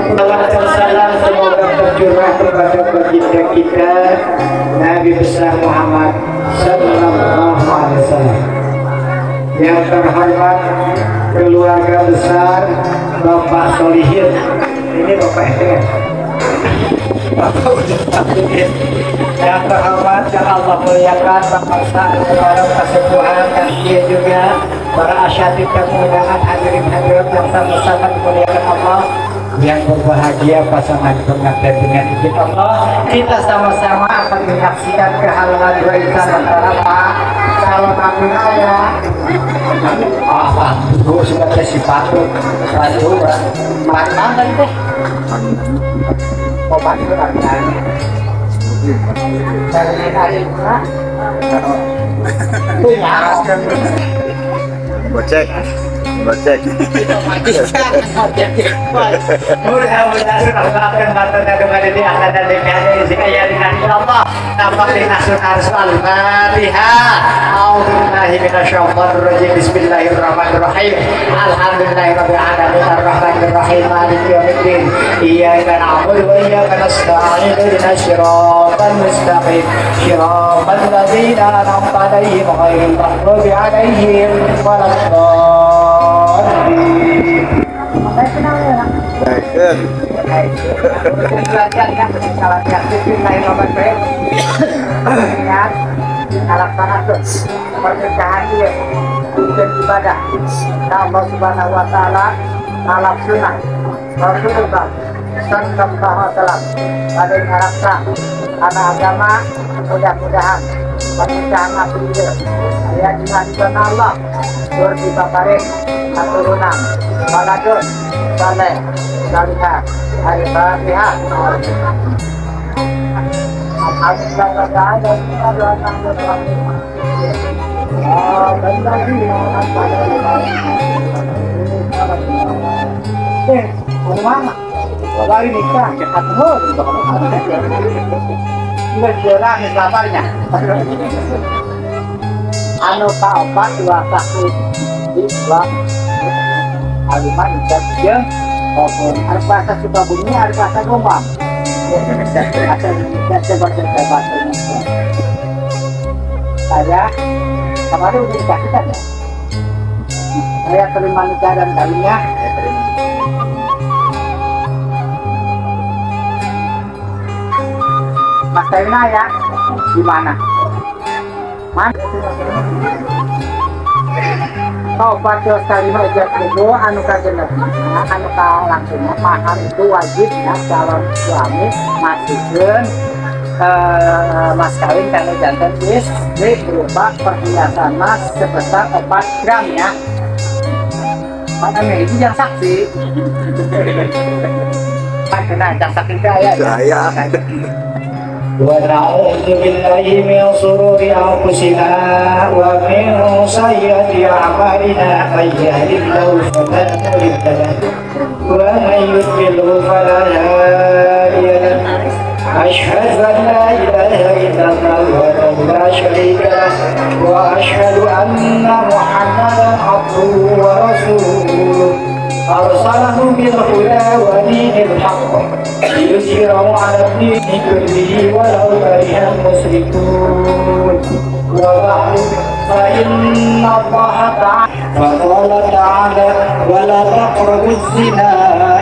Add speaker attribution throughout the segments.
Speaker 1: Salam semoga tercurah kepada baginda kita Nabi besar Muhammad Sallallahu Alaihi Wasallam. Yang terhormat keluarga besar Bapak Solihin, ini Bapak ya. Yang terhormat yang Allah muliakan Bapak Sa'ad dalam kesepuhan, dan dia juga para asyatid dan undangan hadirin hadirat yang sama-sama dimuliakan Allah. Yang berbahagia pasangan pengantin dengan izin Allah, kita sama-sama akan menyaksikan kehalangan warisan antara Pak calon amin ayah. Tuh sebagai si Patu, Patu, mana teh? Oh Patu kan? Dari hari mana? Tuh ya.
Speaker 2: Bocek.
Speaker 1: Mudah-mudahan Allah akan bantunya kembali di atas dan di kiri sekaya dengan Allah. Nampak dinasun harus al-Fatihah. A'udzubillahi minasyaitonir rajim. Bismillahirrahmanirrahim. Alhamdulillahirabbil alamin arrahmanir rahim maliki yaumiddin. Iyyaka na'budu wa iyyaka nasta'in. Ihdinas siratal mustaqim. Siratal ladzina an'amta 'alaihim ghairil maghdubi 'alaihim waladdallin. Pernikahan dia dan ibadah Allah Subhanahu wa taala ala sunnah Rasulullah sallallahu alaihi wasallam. Pada harapsa anak agama mudah-mudahan pernikahan aku dia ya dimanapun Allah berdipaparin aturunan baladun saleh salihah al-Fatihah. Lari nikah cepat menjelang kabarnya. Anu kaopat 21 aliman dan dia maupun Arifasa Sukabumi, Arifasa Gombang. Saya kemarin udah dikasihkan ya. Saya terima nikah dan kawinnya. Mas Taina ya, gimana? Mana? Oh, pada sekali aja itu anu kajelas, anu langsungnya mahar itu wajibnya calon suami masihkan mas kawin kalau jantan istri berupa perhiasan mas sebesar 4 gram ya. Makanya itu yang saksi. Kena yang saksi kaya. ونعوذ بالله من شرور أنفسنا ومن سيئات أعمالنا من يهد الله فلا مضل له ومن يضلل فلا هادي له أشهد أن لا إله إلا الله وحده لا شريك له وأشهد أن محمدا عبده ورسوله أرسله بالهدى ودين الحق ليظهره على الدين كله ولو كره المشركون. وبعد فإن الله فقال تعالى ولا تقربوا الزنا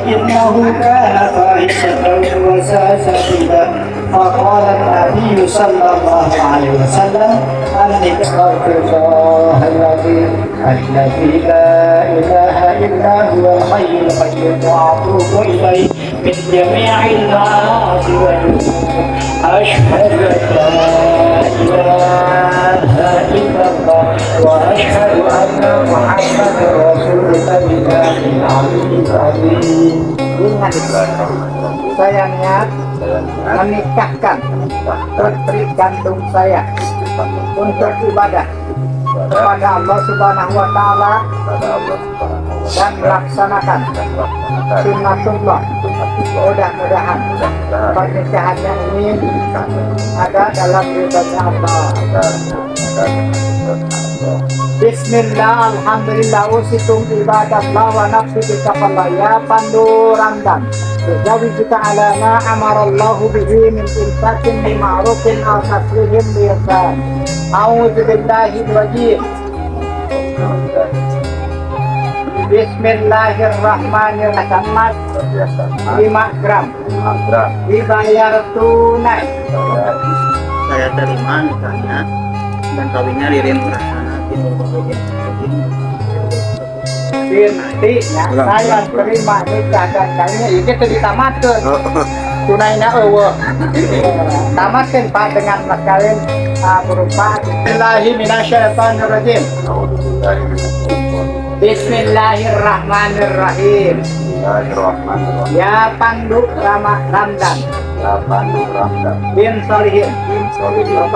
Speaker 1: إنه كان فاحشة وساء سبيلا. فقال النبي صلى الله عليه وسلم استغفر الله العظيم الذي لا إله إلا هو الحي القيوم وأتوب إليه من جميع المعاصي والذنوب. أشهد أن لا إله إلا الله وأشهد أن محمدا رسول الله العلي العظيم. Saya niat menikahkan putri kandung saya untuk ibadah kepada Allah Subhanahu wa taala dan melaksanakan sunnatullah. Mudah-mudahan pernikahannya ini ada dalam ridhonya Allah.
Speaker 2: Bismillah, alhamdulillah, usikum ibadallah wa nafsi bitaqallah. Ya pandu ramdan, Jawi kita ala ma amarallahu bihi min infatin bi ma'rufin aw tasrihim bi ihsan. A'udzu billahi wajib. Bismillahirrahmanirrahim. 5 gram. Dibayar tunai.
Speaker 3: Saya terima nikahnya dan kawinnya Ririn Prasana
Speaker 2: binti ya, saya terima nikah dan kawinnya itu ditamatkan tunainya tamatkan Pak dengan mas kawin berupa Bismillahirrahmanirrahim. Bismillahirrahmanirrahim. Ya Pandu Ramdan bin Solihin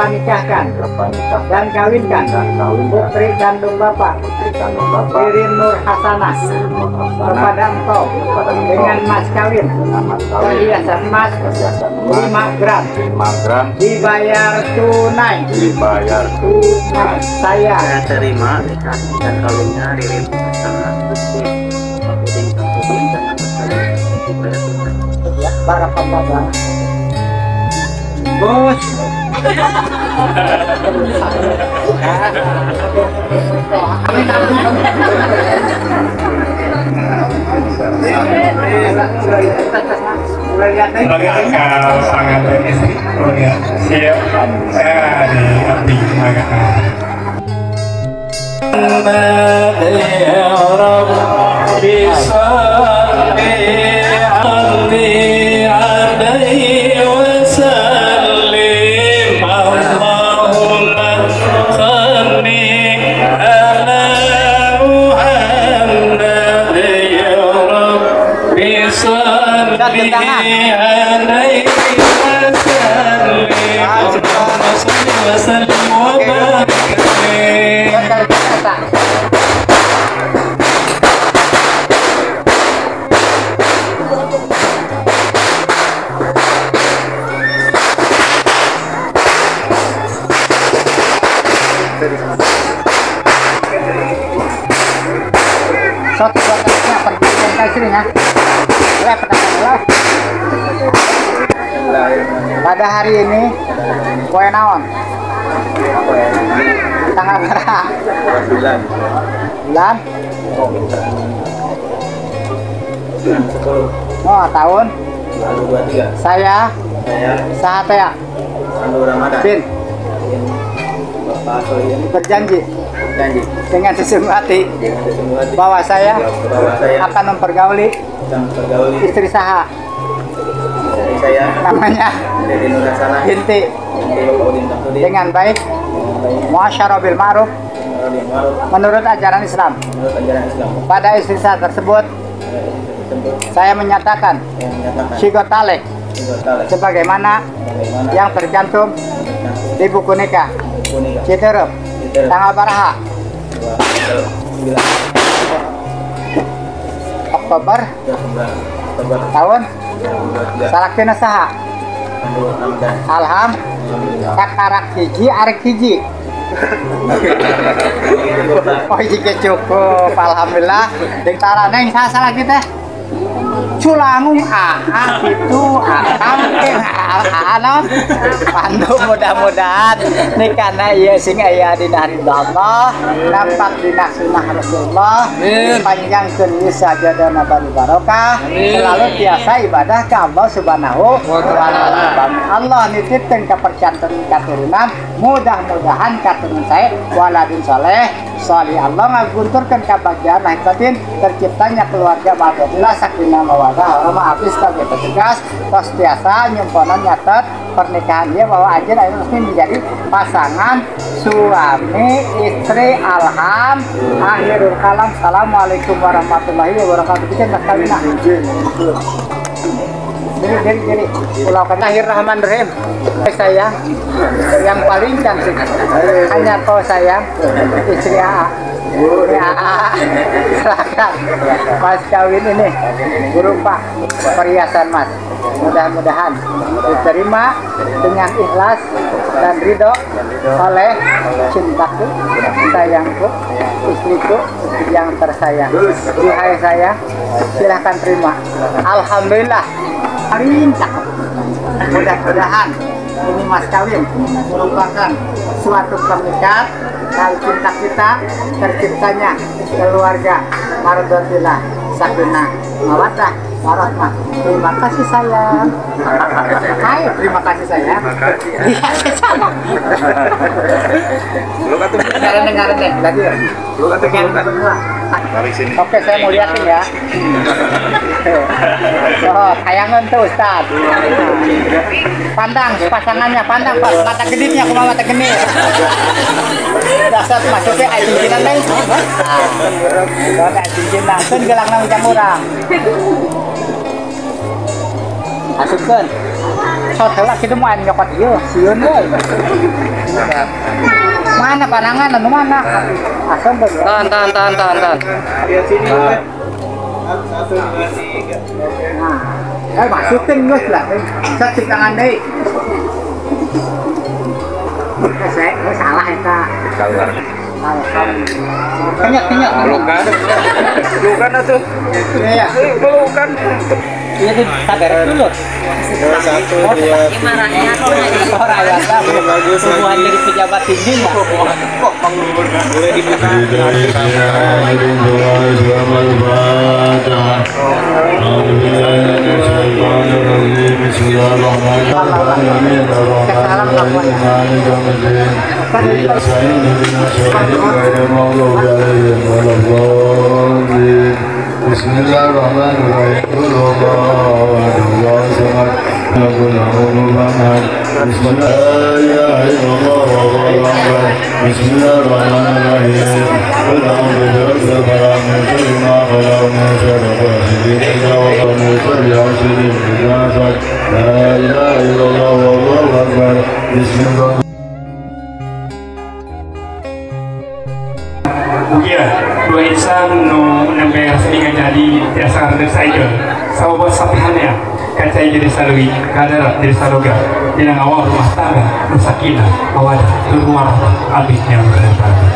Speaker 2: nikahkan dan kawinkan putri kandung bapak Ririn Nur Hasanah kepada engkau dengan mas kawin perhiasan emas 5 gram dibayar tunai. Saya
Speaker 3: terima nikah dan kawinnya Ririn Hasanah
Speaker 2: barakallah. Bos.
Speaker 4: Sebagai akal sangat istri, siap saya di abdi
Speaker 2: satu buatannya perjanjian istrinya. Pada hari ini poe naon? Tanggal berapa? Bulan? Oh, tahun? Saya saat ya? Bin berjanji dengan sesungguh hati bahwa saya akan mempergauli istri saya namanya binti dengan baik, muasyarah bil ma'ruf menurut ajaran Islam. Pada istri saya tersebut saya menyatakan syigotalek sebagaimana yang tercantum di buku nikah Citerup tanggal baraha Oktober tahun salaktina saha alham kakarak hiji arek hiji. Oh jika cukup alhamdulillah deng tarana yang salah kita culangung itu anak Pandu mudah-mudahan ini karena ia sing aya di hari Allah nampak di sunnah Rasulullah panjang kenis saja dan nabari barokah selalu biasa ibadah ke Allah subhanahu wa ta'ala. Allah nitipkan kepercayaan keturunan mudah-mudahan keturunan saya waladin soleh soleh. Allah ngagunturkan kebahagiaan lahir batin terciptanya keluarga mawaddah sakinah mawaddah warahmah habis sebagai petugas tos biasa nyumponan nyatet pernikahan dia bahwa aja resmi menjadi pasangan suami istri. Alham akhirul kalam. Assalamualaikum warahmatullahi wabarakatuh. Kita kawinah Diri. Pulau Bismillahirrahmanirrahim. Sayang, yang paling cantik hanya kau sayang, istri AA. Ini AA, silakan. Mas kawin ini berupa perhiasan mas. Mudah-mudahan diterima dengan ikhlas dan ridho oleh cintaku, sayangku, istriku yang tersayang. Duhai sayang, silahkan terima. Alhamdulillah, paling cakep. Mudah-mudahan ini mas kawin merupakan suatu pernikahan dan cinta kita terciptanya keluarga Mardotillah Sakinah Mawaddah Warahmah. Terima kasih sayang. Hai, terima kasih sayang. Iya, sama.
Speaker 3: Lu kan tuh
Speaker 2: Dengar deh, lagi.
Speaker 3: lu kan tuh
Speaker 2: Oke, saya mau liatin ya. Oh, tayangan tuh Ustaz. Pandang pasangannya, pandang Pak. Mata geditnya, aku mata genit. Dasar masuknya air cincinnan deh. Nah, air cincinnan, kan gelang nang jam orang. Masukkan. Sotel lah kita mau nyokot iya, siun deh. Mana panangan, anu mana? Asal bener.
Speaker 3: Tahan.
Speaker 4: Lihat sini.
Speaker 2: Nah, masukin guys lah. Set tangan deh. Saya salah ya kak.
Speaker 3: Salah.
Speaker 2: Kenyak.
Speaker 3: Pelukan atuh.
Speaker 2: Iya.
Speaker 3: Pelukan.
Speaker 2: Iya tuh sadar dulu.
Speaker 4: 1, 2, 3.
Speaker 2: Orang ya bagus. Hubungan dari pejabat tinggi mah.
Speaker 3: Boleh dibuka.
Speaker 4: Bismillahirrahmanirrahim. Mungkin dua insan no nambah sering jadi biasa ada saja. Sahabat sapihannya kaca jadi salui kadar jadi saroga dengan awal rumah tangga nusakinah mawadah rumah abis yang berdepan.